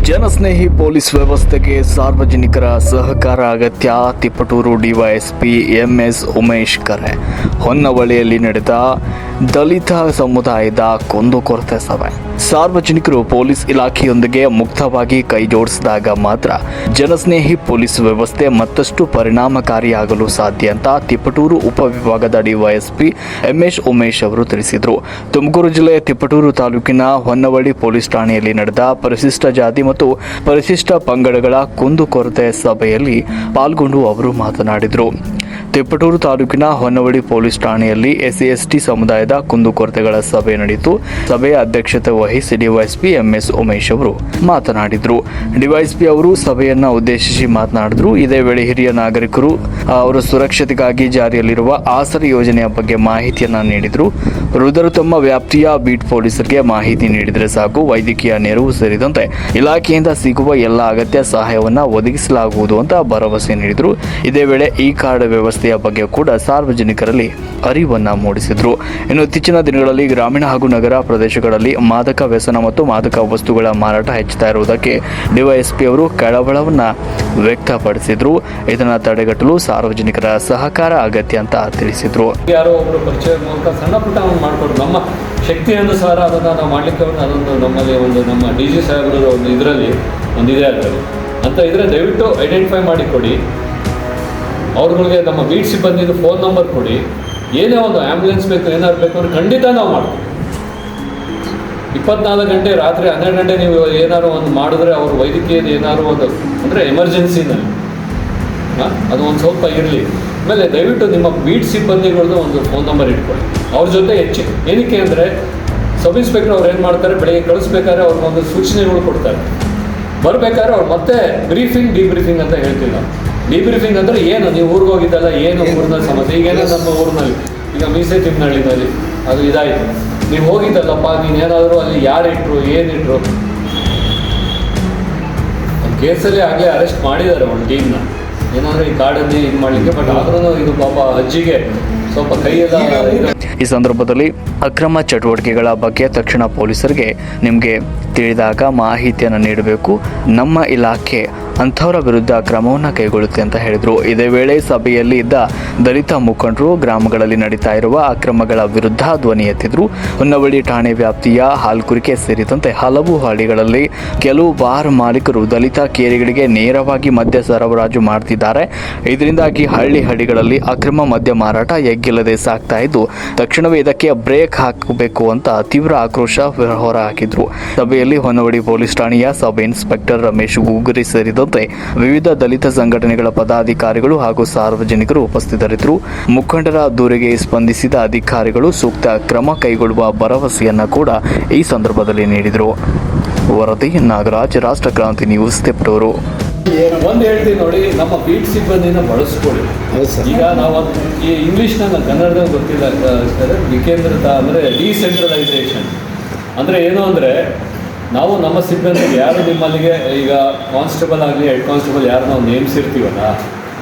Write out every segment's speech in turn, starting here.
ಜನಸ್ನೇಹಿ police ವ್ಯವಸ್ಥೆಗೆ ಸಾರ್ವಜನಿಕರ ಸಹಕಾರ ಅಗತ್ಯ. ತಿಪಟೂರು ಡಿವೈಎಸ್ಪಿ ಎಂಎಸ್ ಉಮೇಶ್ ಕರೆ. ಹೊನ್ನವಳಿಯಲ್ಲಿ ನಡೆದ ದಲಿತ ಸಮುದಾಯದ ಕುಂದುಕೊರತೆ ಸಭೆ. ಸಾರ್ವಜನಿಕರು ಪೊಲೀಸ್ ಇಲಾಖೆಯೊಂದಿಗೆ ಮುಕ್ತವಾಗಿ ಕೈಜೋಡಿಸಿದಾಗ ಮಾತ್ರ ಜನಸ್ನೇಹಿ ಪೊಲೀಸ್ ವ್ಯವಸ್ಥೆ ಮತ್ತಷ್ಟು ಪರಿಣಾಮಕಾರಿಯಾಗಲು ಸಾಧ್ಯ ಅಂತ ತಿಪಟೂರು ಉಪವಿಭಾಗದ ಡಿವೈಎಸ್ಪಿ ಎಂಎಸ್ ಉಮೇಶ್ ಅವರು ತಿಳಿಸಿದರು. ತುಮಕೂರು ಜಿಲ್ಲೆಯ ತಿಪಟೂರು ತಾಲೂಕಿನ ಹೊನ್ನವಳಿ ಪೊಲೀಸ್ ಠಾಣೆಯಲ್ಲಿ ನಡೆದ ಪರಿಶಿಷ್ಟ ಜಾತಿ ಮತ್ತು ಪರಿಶಿಷ್ಟ ಪಂಗಡಗಳ ಕುಂದುಕೊರತೆ ಸಭೆಯಲ್ಲಿ ಪಾಲ್ಗೊಂಡು ಅವರು ಮಾತನಾಡಿದರು. ತಿಪಟೂರು ತಾಲೂಕಿನ ಹೊನ್ನವಳಿ ಪೊಲೀಸ್ ಠಾಣೆಯಲ್ಲಿ ಎಸ್ಸಿ ಸಮುದಾಯದ ಕುಂದುಕೊರತೆಗಳ ಸಭೆ ನಡೆಯಿತು. ಸಭೆಯ ಅಧ್ಯಕ್ಷತೆ ವಹಿಸಿ ಡಿವೈಎಸ್ಪಿ ಎಂಎಸ್ ಉಮೇಶ್ ಅವರು ಮಾತನಾಡಿದರು. ಡಿವೈಎಸ್ಪಿ ಅವರು ಸಭೆಯನ್ನ ಉದ್ದೇಶಿಸಿ ಮಾತನಾಡಿದರು. ಇದೇ ವೇಳೆ ಹಿರಿಯ ನಾಗರಿಕರು ಅವರ ಸುರಕ್ಷತೆಗಾಗಿ ಜಾರಿಯಲ್ಲಿರುವ ಆಸರೆ ಯೋಜನೆಯ ಬಗ್ಗೆ ಮಾಹಿತಿಯನ್ನ ನೀಡಿದರು. ವೃದ್ಧರು ತಮ್ಮ ವ್ಯಾಪ್ತಿಯ ಬೀಟ್ ಪೊಲೀಸರಿಗೆ ಮಾಹಿತಿ ನೀಡಿದರೆ ಸಾಕು, ವೈದ್ಯಕೀಯ ನೆರವು ಸೇರಿದಂತೆ ಇಲಾಖೆಯಿಂದ ಸಿಗುವ ಎಲ್ಲ ಅಗತ್ಯ ಸಹಾಯವನ್ನು ಒದಗಿಸಲಾಗುವುದು ಅಂತ ಭರವಸೆ ನೀಡಿದರು. ಇದೇ ವೇಳೆ ಈ ಕಾರ್ಡ್ ವ್ಯವಸ್ಥೆಯ ಬಗ್ಗೆ ಕೂಡ ಸಾರ್ವಜನಿಕರಲ್ಲಿ ಅರಿವನ್ನು ಮೂಡಿಸಿದರು. ಇನ್ನು ಇತ್ತೀಚಿನ ದಿನಗಳಲ್ಲಿ ಗ್ರಾಮೀಣ ಹಾಗೂ ನಗರ ಪ್ರದೇಶಗಳಲ್ಲಿ ಮಾದಕ ವ್ಯಸನ ಮತ್ತು ಮಾದಕ ವಸ್ತುಗಳ ಮಾರಾಟ ಹೆಚ್ಚುತ್ತಾ ಇರುವುದಕ್ಕೆ ಡಿವೈಎಸ್ಪಿ ಅವರು ಕಳವಳವನ್ನು ವ್ಯಕ್ತಪಡಿಸಿದರು. ಇದನ್ನು ತಡೆಗಟ್ಟಲು ಸಾರ್ವಜನಿಕರ ಸಹಕಾರ ಅಗತ್ಯ ಅಂತ ತಿಳಿಸಿದರು. ಯಾರೋ ಒಬ್ಬರು ಪರಿಚಯ ಮೂಲಕ ಸಣ್ಣ ಪುಟ್ಟ ಮಾಡಿಕೊಡು, ನಮ್ಮ ಶಕ್ತಿ ಅನುಸಾರ ಅದನ್ನು ನಾವು ಮಾಡಲಿಕ್ಕೆ ಅದೊಂದು ನಮ್ಮಲ್ಲಿ ಒಂದು ನಮ್ಮ ಡಿ ಜಿ ಸಾಹೇಬರ ಒಂದು ಇದರಲ್ಲಿ ಒಂದಿದೆ ಆಗ್ತದೆ ಅಂತ ಇದ್ರೆ ದಯವಿಟ್ಟು ಐಡೆಂಟಿಫೈ ಮಾಡಿ ಕೊಡಿ. ಅವ್ರುಗಳಿಗೆ ನಮ್ಮ ಬೀಟ್ ಸಿಬ್ಬಂದಿದು ಫೋನ್ ನಂಬರ್ ಕೊಡಿ. ಏನೇ ಒಂದು ಆ್ಯಂಬುಲೆನ್ಸ್ ಬೇಕು ಏನಾದ್ರು ಬೇಕು ಅಂದ್ರೆ ಖಂಡಿತ ನಾವು ಮಾಡ್ತೀವಿ. 24 ಗಂಟೆ ರಾತ್ರಿ 12 ಗಂಟೆ ನೀವು ಏನಾದ್ರು ಒಂದು ಮಾಡಿದ್ರೆ ಅವ್ರ ವೈದ್ಯಕೀಯದ ಏನಾದ್ರು ಒಂದು ಅಂದರೆ ಎಮರ್ಜೆನ್ಸಿನಲ್ಲಿ ಅದು ಒಂದು ಸ್ವಲ್ಪ ಇರಲಿ. ಆಮೇಲೆ ದಯವಿಟ್ಟು ನಿಮ್ಮ ಬೀಟ್ ಸಿಬ್ಬಂದಿಗಳದ್ದು ಒಂದು ಫೋನ್ ನಂಬರ್ ಇಟ್ಕೊಳ್ಳಿ. ಅವ್ರ ಜೊತೆ ಏನಕ್ಕೆ ಅಂದರೆ ಸಬ್ ಇನ್ಸ್ಪೆಕ್ಟರ್ ಅವ್ರು ಏನು ಮಾಡ್ತಾರೆ, ಬೆಳಗ್ಗೆ ಕಳಿಸ್ಬೇಕಾದ್ರೆ ಅವ್ರಿಗೊಂದು ಸೂಚನೆಗಳು ಕೊಡ್ತಾರೆ. ಬರಬೇಕಾದ್ರೆ ಅವ್ರು ಮತ್ತೆ ಬ್ರೀಫಿಂಗ್ ಡಿಬ್ರೀಫಿಂಗ್ ಅಂತ ಹೇಳ್ತಿಲ್ಲ. ಡಿಬ್ರೀಫಿಂಗ್ ಅಂದರೆ ಏನು, ನೀವು ಊರಿಗೆ ಹೋಗಿದ್ದಲ್ಲ, ಏನು ಊರಿನ ಸಮಸ್ಯೆ. ಈಗೇನೋ ನಮ್ಮ ಊರಿನಲ್ಲಿ ಈಗ ಮೀಸೆ ತಿಮ್ಮನಹಳ್ಳಿನಲ್ಲಿ ಅದು ಇದಾಯಿತು, ನೀವು ಹೋಗಿದ್ದಲ್ಲಪ್ಪ, ನೀನೇನಾದರೂ ಅಲ್ಲಿ ಯಾರಿಟ್ರು ಏನಿಟ್ರು. ಒಂದು ಕೇಸಲ್ಲಿ ಆಗಲೇ ಅರೆಸ್ಟ್ ಮಾಡಿದ್ದಾರೆ ಒಂದು ಟೀಮ್ನ, ಏನಾದರೂ ಈ ಕಾರ್ಡನ್ನೇ ಇದು ಮಾಡಲಿಕ್ಕೆ. ಬಟ್ ಆದ್ರೂ ಇದು ಪಾಪ ಅಜ್ಜಿಗೆ ಸ್ವಲ್ಪ ಕೈಯೆಲ್ಲ. ಈ ಸಂದರ್ಭದಲ್ಲಿ ಅಕ್ರಮ ಚಟುವಟಿಕೆಗಳ ಬಗ್ಗೆ ತಕ್ಷಣ ಪೊಲೀಸರಿಗೆ ನಿಮಗೆ ತಿಳಿದಾಗ ಮಾಹಿತಿಯನ್ನು ನೀಡಬೇಕು. ನಮ್ಮ ಇಲಾಖೆ ಅಂಥವರ ವಿರುದ್ಧ ಕ್ರಮವನ್ನು ಕೈಗೊಳ್ಳುತ್ತೆ ಅಂತ ಹೇಳಿದರು. ಇದೇ ವೇಳೆ ಸಭೆಯಲ್ಲಿ ಇದ್ದ ದಲಿತ ಮುಖಂಡರು ಗ್ರಾಮಗಳಲ್ಲಿ ನಡೀತಾ ಇರುವ ಅಕ್ರಮಗಳ ವಿರುದ್ಧ ಧ್ವನಿ ಎತ್ತಿದ್ರು. ಹೊನ್ನವಳಿ ಠಾಣೆ ವ್ಯಾಪ್ತಿಯ ಹಾಲ್ಕುರಿಕೆ ಸೇರಿದಂತೆ ಹಲವು ಹಳ್ಳಿಗಳಲ್ಲಿ ಕೆಲವು ಬಾರ್ ಮಾಲೀಕರು ದಲಿತ ಕೇರಿಗಳಿಗೆ ನೇರವಾಗಿ ಮದ್ಯ ಸರಬರಾಜು ಮಾಡ್ತಿದ್ದಾರೆ. ಇದರಿಂದಾಗಿ ಹಳ್ಳಿಗಳಲ್ಲಿ ಅಕ್ರಮ ಮದ್ಯ ಮಾರಾಟ ಎಗ್ಗಿಲ್ಲದೆ ಸಾಗ್ತಾ ಇದ್ದು, ತಕ್ಷಣವೇ ಇದಕ್ಕೆ ಬ್ರೇಕ್ ಹಾಕಬೇಕು ಅಂತ ತೀವ್ರ ಆಕ್ರೋಶ ಹೊರಹಾಕಿದ್ರು. ಸಭೆಯಲ್ಲಿ ಹೊನ್ನವಳಿ ಪೊಲೀಸ್ ಠಾಣೆಯ ಸಬ್ ಇನ್ಸ್ಪೆಕ್ಟರ್ ರಮೇಶ್ ಗುಗ್ಗುರಿ ಸೇರಿದಂತೆ ವಿವಿಧ ದಲಿತ ಸಂಘಟನೆಗಳ ಪದಾಧಿಕಾರಿಗಳು ಹಾಗೂ ಸಾರ್ವಜನಿಕರು ಉಪಸ್ಥಿತರಿದ್ದರು. ಮುಖಂಡರ ದೂರಿಗೆ ಸ್ಪಂದಿಸಿದ ಅಧಿಕಾರಿಗಳು ಸೂಕ್ತ ಕ್ರಮ ಕೈಗೊಳ್ಳುವ ಭರವಸೆಯನ್ನ ಕೂಡ ಈ ಸಂದರ್ಭದಲ್ಲಿ ನೀಡಿದರು. ವರದಿ ನಾಗರಾಜ್, ರಾಷ್ಟ್ರ ಕ್ರಾಂತಿ ನ್ಯೂಸ್, ತಿಪಟೂರು. ಒಂದು ಹೇಳ್ತೀವಿ ನೋಡಿ, ನಮ್ಮ ಬೀಟ್ ಸಿಬ್ಬಂದಿನ ಬಳಸ್ಕೊಳ್ಳಿ. ಈಗ ನಾವು ಈ ಇಂಗ್ಲೀಷ್ನ ಕನ್ನಡದಲ್ಲಿ ಗೊತ್ತಿಲ್ಲ ವಿಕೇಂದ್ರತ ಅಂದರೆ ಡಿಸೆಂಟ್ರಲೈಸೇಷನ್ ಅಂದರೆ ಏನು ಅಂದರೆ, ನಾವು ನಮ್ಮ ಸಿಬ್ಬಂದಿಗೆ ಯಾರು ನಿಮ್ಮಲ್ಲಿಗೆ ಈಗ ಕಾನ್ಸ್ಟೇಬಲ್ ಆಗಲಿ ಹೆಡ್ ಕಾನ್ಸ್ಟೇಬಲ್ ಯಾರು ನಾವು ನೇಮಿಸಿರ್ತೀವಲ್ಲ,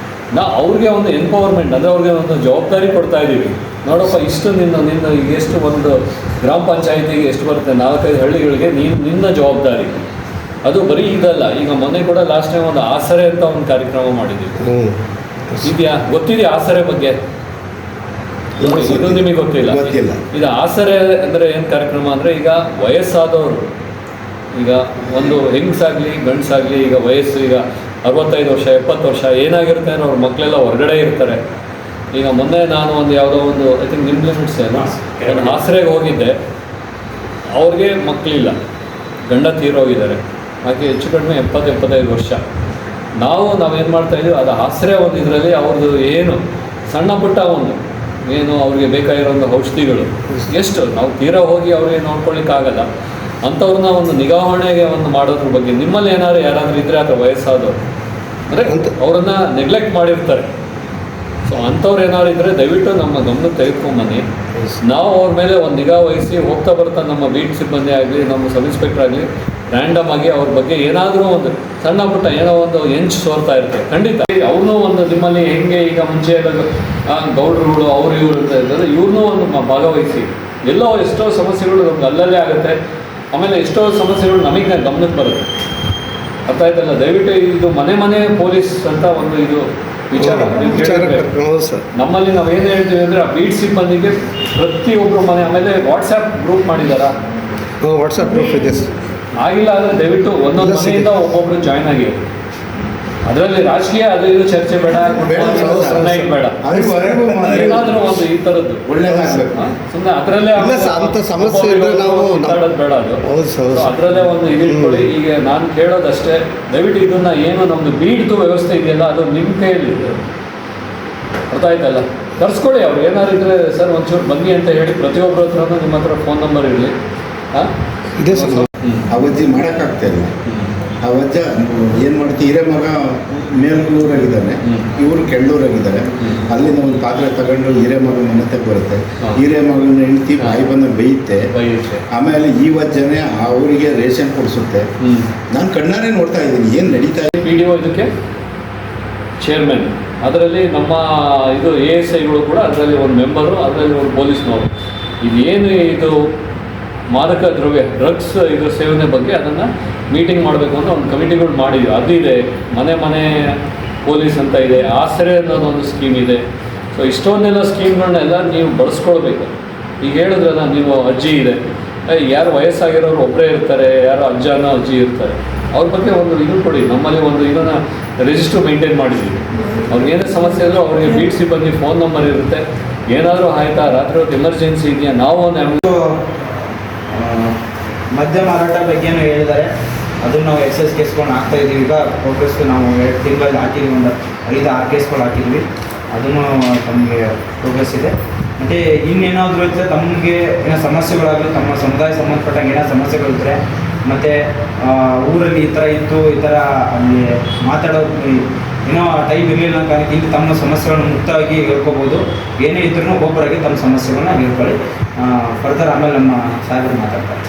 ಅವ್ರಿಗೆ ಒಂದು ಎಂಪವರ್ಮೆಂಟ್ ಅಂದರೆ ಅವ್ರಿಗೆ ಒಂದು ಜವಾಬ್ದಾರಿ ಕೊಡ್ತಾ ಇದ್ದೀವಿ. ನೋಡಪ್ಪ, ಇಷ್ಟು ನಿನ್ನ ಈಗ ಎಷ್ಟು ಒಂದು ಗ್ರಾಮ ಪಂಚಾಯಿತಿಗೆ ಎಷ್ಟು ಬರುತ್ತೆ, 4-5 ಹಳ್ಳಿಗಳಿಗೆ ನಿನ್ನ ಜವಾಬ್ದಾರಿ. ಅದು ಬರೀ ಇದಲ್ಲ. ಈಗ ಮೊನ್ನೆ ಕೂಡ ಲಾಸ್ಟ್ ಟೈಮ್ ಒಂದು ಆಸರೆ ಅಂತ ಒಂದು ಕಾರ್ಯಕ್ರಮ ಮಾಡಿದ್ದೀವಿ. ಇದೆಯಾ, ಗೊತ್ತಿದೆಯಾ ಆಸರೆ ಬಗ್ಗೆ? ಇದು ನಿಮಗೆ ಗೊತ್ತಿಲ್ಲ. ಇದು ಆಸರೆ ಅಂದರೆ ಏನು ಕಾರ್ಯಕ್ರಮ ಅಂದರೆ, ಈಗ ವಯಸ್ಸಾದವರು, ಈಗ ಒಂದು ಹೆಂಗಸಾಗಲಿ ಗಂಡಸಾಗಲಿ, ಈಗ ವಯಸ್ಸು ಈಗ 65 ವರ್ಷ 70 ವರ್ಷ ಏನಾಗಿರುತ್ತೆ ಅಂದರೆ ಅವ್ರ ಮಕ್ಕಳೆಲ್ಲ ಹೊರಗಡೆ ಇರ್ತಾರೆ. ಈಗ ಮೊನ್ನೆ ನಾನು ಒಂದು ಯಾವುದೋ ಒಂದು ಐ ಥಿಂಕ್ ನಿಮ್ಮ ಲಿಮಿಟ್ಸ್ ಏನೋ ಒಂದು ಆಸರೆಗೆ ಹೋಗಿದ್ದೆ. ಅವ್ರಿಗೆ ಮಕ್ಕಳಿಲ್ಲ, ಗಂಡ ತೀರೋಗಿದ್ದಾರೆ. ಹಾಗೆ ಹೆಚ್ಚು ಕಡಿಮೆ 70-75 ವರ್ಷ. ನಾವೇನು ಮಾಡ್ತಾಯಿದ್ದೀವಿ, ಅದು ಆಸರೆ ಒಂದು ಇದರಲ್ಲಿ ಅವ್ರದ್ದು ಏನು ಸಣ್ಣ ಪುಟ್ಟ ಒಂದು ಏನು ಅವ್ರಿಗೆ ಬೇಕಾಗಿರೋ ಒಂದು ಔಷಧಿಗಳು ಎಷ್ಟು ನಾವು ತೀರಾ ಹೋಗಿ ಅವ್ರಿಗೆ ನೋಡ್ಕೊಳ್ಳಿಕ್ಕಾಗಲ್ಲ. ಅಂಥವ್ರನ್ನ ಒಂದು ನಿಗಾವಣೆಗೆ ಒಂದು ಮಾಡೋದ್ರ ಬಗ್ಗೆ ನಿಮ್ಮಲ್ಲಿ ಯಾರಾದರೂ ಇದ್ದರೆ ಅಥವಾ ವಯಸ್ಸಾದವರು ಅಂದರೆ ಅವರನ್ನು ನೆಗ್ಲೆಕ್ಟ್ ಮಾಡಿರ್ತಾರೆ. ಸೊ ಅಂಥವ್ರು ಏನಾದ್ರು ಇದ್ದರೆ ದಯವಿಟ್ಟು ನಮ್ಮ ಗಮನಕ್ಕೆ ತೆಗೆದುಕೊಂಬನ್ನಿ. ನಾವು ಅವ್ರ ಮೇಲೆ ಒಂದು ನಿಗಾ ವಹಿಸಿ ಹೋಗ್ತಾ ಬರ್ತಾ ನಮ್ಮ ಬೀಟ್ ಸಿಬ್ಬಂದಿ ಆಗಲಿ, ನಮ್ಮ ಸಬ್ ಇನ್ಸ್ಪೆಕ್ಟರ್ ಆಗಲಿ ರ್ಯಾಂಡಮ್ ಆಗಿ ಅವ್ರ ಬಗ್ಗೆ ಏನಾದರೂ ಒಂದು ಸಣ್ಣ ಪುಟ್ಟ ಏನೋ ಒಂದು ಎಂಚು ಸೋರ್ತಾ ಇರ್ತಾರೆ. ಖಂಡಿತ ಅವ್ರನ್ನೂ ಒಂದು ನಿಮ್ಮಲ್ಲಿ ಹೆಂಗೆ ಈಗ ಮುಂಚೆ ಎಲ್ಲ ಗೌಡ್ರುಗಳು ಅವರು ಇವರು ಅಂತ ಇದ್ದಾರೆ, ಇವ್ರನ್ನೂ ಒಂದು ಭಾಗವಹಿಸಿ. ಎಲ್ಲೋ ಎಷ್ಟೋ ಸಮಸ್ಯೆಗಳು ನಮ್ಗೆ ಅಲ್ಲಲ್ಲೇ ಆಗುತ್ತೆ, ಆಮೇಲೆ ಎಷ್ಟೋ ಸಮಸ್ಯೆಗಳು ನಮಗೆ ಗಮನಕ್ಕೆ ಬರುತ್ತೆ. ಅರ್ಥ ಆಯ್ತಲ್ಲ? ದಯವಿಟ್ಟು ಇದು ಮನೆ ಪೊಲೀಸ್ ಅಂತ ಒಂದು ಇದು ವಿಚಾರ ನಮ್ಮಲ್ಲಿ ನಾವು ಏನು ಹೇಳ್ತೀವಿ ಅಂದರೆ ಆ ಬೀಟ್ ಸಿಬ್ಬಂದಿಗೆ ಪ್ರತಿಯೊಬ್ಬರು ಮನೆ, ಆಮೇಲೆ ವಾಟ್ಸಪ್ ಗ್ರೂಪ್ ಮಾಡಿದಾರಾ? ವಾಟ್ಸಪ್ ಗ್ರೂಪ್ ಇದೆ ಆಗಿಲ್ಲ ಅಂದರೆ ದಯವಿಟ್ಟು ಒಂದೊಂದು ಮನೆಯಿಂದ ಒಬ್ಬೊಬ್ರು ಜಾಯ್ನ್ ಆಗಿ. ಅದರಲ್ಲಿ ರಾಜಕೀಯ ಅದು ಇದು ಚರ್ಚೆ ಬೇಡ, ನೈಟ್ ಬೇಡ, ಏನಾದರೂ ಒಂದು ಈ ಥರದ್ದು ಸುಮ್ಮನೆ ಅದರಲ್ಲೇ ಅಂತ ಸಮಸ್ಯೆ ನಾವು ಮಾತಾಡೋದು ಬೇಡ. ಅದು ಅದರಲ್ಲೇ ಒಂದು ಇದು ಇಟ್ಕೊಳ್ಳಿ. ಈಗ ನಾನು ಕೇಳೋದಷ್ಟೇ, ದಯವಿಟ್ಟು ಇದನ್ನ ಏನು ನಮ್ಮದು ಬೀಡ್ದು ವ್ಯವಸ್ಥೆ ಇದೆಯಲ್ಲ ಅದು ನಿಮ್ಮ ಕೈಯಲ್ಲಿ ಅರ್ಥ ಆಯ್ತಲ್ಲ? ಕರ್ಸ್ಕೊಳ್ಳಿ. ಅವ್ರು ಏನಾದ್ರು ಇದ್ರೆ ಸರ್ ಒಂಚೂರು ಬನ್ನಿ ಅಂತ ಹೇಳಿ ಪ್ರತಿಯೊಬ್ಬರ ಹತ್ರನೂ ನಿಮ್ಮ ಹತ್ರ ಫೋನ್ ನಂಬರ್ ಇರಲಿ. ಇದೆ ಸರ್. ಅವಜ್ಜಿ ಮಾಡೋಕ್ಕಾಗ್ತಾ ಇಲ್ಲ. ಅವಜ್ಜ ಏನು ಮಾಡ್ತೀವಿ, ಹಿರೇ ಮಗ ಮೇಲೂರಾಗಿದ್ದಾನೆ, ಇವರು ಕೆಳ್ಳೂರಾಗಿದ್ದಾರೆ. ಅಲ್ಲಿಂದ ಒಂದು ಪಾತ್ರೆ ತಗೊಂಡು ಹಿರೇ ಮಗ ಮನೆ ಬರುತ್ತೆ. ಹಿರೇ ಮಗನ ಹೆಂಡತಿ ಬಾಯಿ ಬಂದ ಬೇಯುತ್ತೆ. ಆಮೇಲೆ ಈ ವಜ್ಜನೆ ಅವರಿಗೆ ರೇಷನ್ ಕೊಡಿಸುತ್ತೆ. ನಾನು ಕಣ್ಣಾರೆ ನೋಡ್ತಾ ಇದ್ದೀನಿ ಏನು ನಡೀತಾ ಇದೆ. ಪಿ ಡಿ ಒ ಇದಕ್ಕೆ ಚೇರ್ಮನ್, ಅದರಲ್ಲಿ ನಮ್ಮ ಇದು ASIಗಳು ಕೂಡ ಅದರಲ್ಲಿ ಒಂದು ಮೆಂಬರು, ಅದರಲ್ಲಿ ಒಂದು ಪೊಲೀಸ್ನವರು. ಇದೇನು ಇದು ಮಾದಕ ದ್ರವ್ಯ ಡ್ರಗ್ಸ್ ಇದ್ರ ಸೇವನೆ ಬಗ್ಗೆ ಅದನ್ನು ಮೀಟಿಂಗ್ ಮಾಡಬೇಕು ಅಂತ ಒಂದು ಕಮಿಟಿಗಳು ಮಾಡಿದ್ವಿ. ಅದಿದೆ, ಮನೆ ಪೊಲೀಸ್ ಅಂತ ಇದೆ, ಆಸರೆ ಅನ್ನೋದೊಂದು ಸ್ಕೀಮ್ ಇದೆ. ಸೊ ಇಷ್ಟೊಂದೆಲ್ಲ ಸ್ಕೀಮ್ಗಳನ್ನೆಲ್ಲ ನೀವು ಬಳಸ್ಕೊಳ್ಬೇಕು. ಈಗ ಹೇಳಿದ್ರಲ್ಲ ನೀವು ಅಜ್ಜಿ ಇದೆ, ಯಾರು ವಯಸ್ಸಾಗಿರೋರು ಒಬ್ಬರೇ ಇರ್ತಾರೆ, ಯಾರು ಅಜ್ಜನೋ ಅಜ್ಜಿ ಇರ್ತಾರೆ, ಅವ್ರ ಬಗ್ಗೆ ಒಂದು ಇದು ಕೊಡಿ. ನಮ್ಮಲ್ಲಿ ಒಂದು ಇದನ್ನು ರಿಜಿಸ್ಟ್ರು ಮೇಂಟೈನ್ ಮಾಡಿದ್ದೀವಿ. ಅವ್ರಿಗೆ ಏನೇ ಸಮಸ್ಯೆ ಇದ್ದರೂ ಅವ್ರಿಗೆ ಬೀಟ್ ಸಿಬ್ಬಂದಿ ಫೋನ್ ನಂಬರ್ ಇರುತ್ತೆ. ಏನಾದರೂ ಆಯಿತಾ, ರಾತ್ರಿ ಹೊತ್ತು ಎಮರ್ಜೆನ್ಸಿ ಇದೆಯಾ, ನಾವು ಒಂದು ಮದ್ಯ ಮಾರಾಟ ಬಗ್ಗೆನೂ ಹೇಳಿದ್ದಾರೆ. ಅದನ್ನು ನಾವು ಎಕ್ಸೈಸ್ ಕೇಸ್ಕೊಂಡು ಹಾಕ್ತಾ ಇದ್ದೀವಿ. ಈಗ ಪ್ರೋಗ್ರೆಸ್ ನಾವು 2 ತಿಂಗಳಲ್ಲಿ ಹಾಕಿದ್ವಿ, ಒಂದು 5-6 ಕೇಸ್ಗಳು ಹಾಕಿದ್ವಿ. ಅದನ್ನು ತಮಗೆ ಪ್ರೋಗ್ರೆಸ್ ಇದೆ. ಮತ್ತು ಇನ್ನೇನಾದರೂ ಇದ್ದರೆ ತಮಗೆ ಏನೋ ಸಮಸ್ಯೆಗಳಾಗಲಿ, ತಮ್ಮ ಸಮುದಾಯ ಸಂಬಂಧಪಟ್ಟಂಗೆ ಏನೋ ಸಮಸ್ಯೆಗಳಿದ್ದರೆ, ಮತ್ತು ಊರಲ್ಲಿ ಈ ಥರ ಇತ್ತು, ಈ ಥರ ಅಲ್ಲಿ ಮಾತಾಡೋ ಏನೋ ಟೈಮ್ ಇರಲಿಲ್ಲ ಕಾರಣಕ್ಕೆ ಇಲ್ಲಿ ತಮ್ಮ ಸಮಸ್ಯೆಗಳನ್ನು ಮುಕ್ತವಾಗಿ ಹೇಳ್ಕೊಬೋದು. ಏನೇ ಇದ್ರೂ ಒಬ್ಬೊಬ್ಬರಾಗಿ ತಮ್ಮ ಸಮಸ್ಯೆಗಳನ್ನ ಹೇಳ್ಕೊಳ್ಳಿ. ಫರ್ದರ್ ಆಮೇಲೆ ನಮ್ಮ ಸಾಹೇಬರು ಮಾತಾಡ್ತಾರೆ.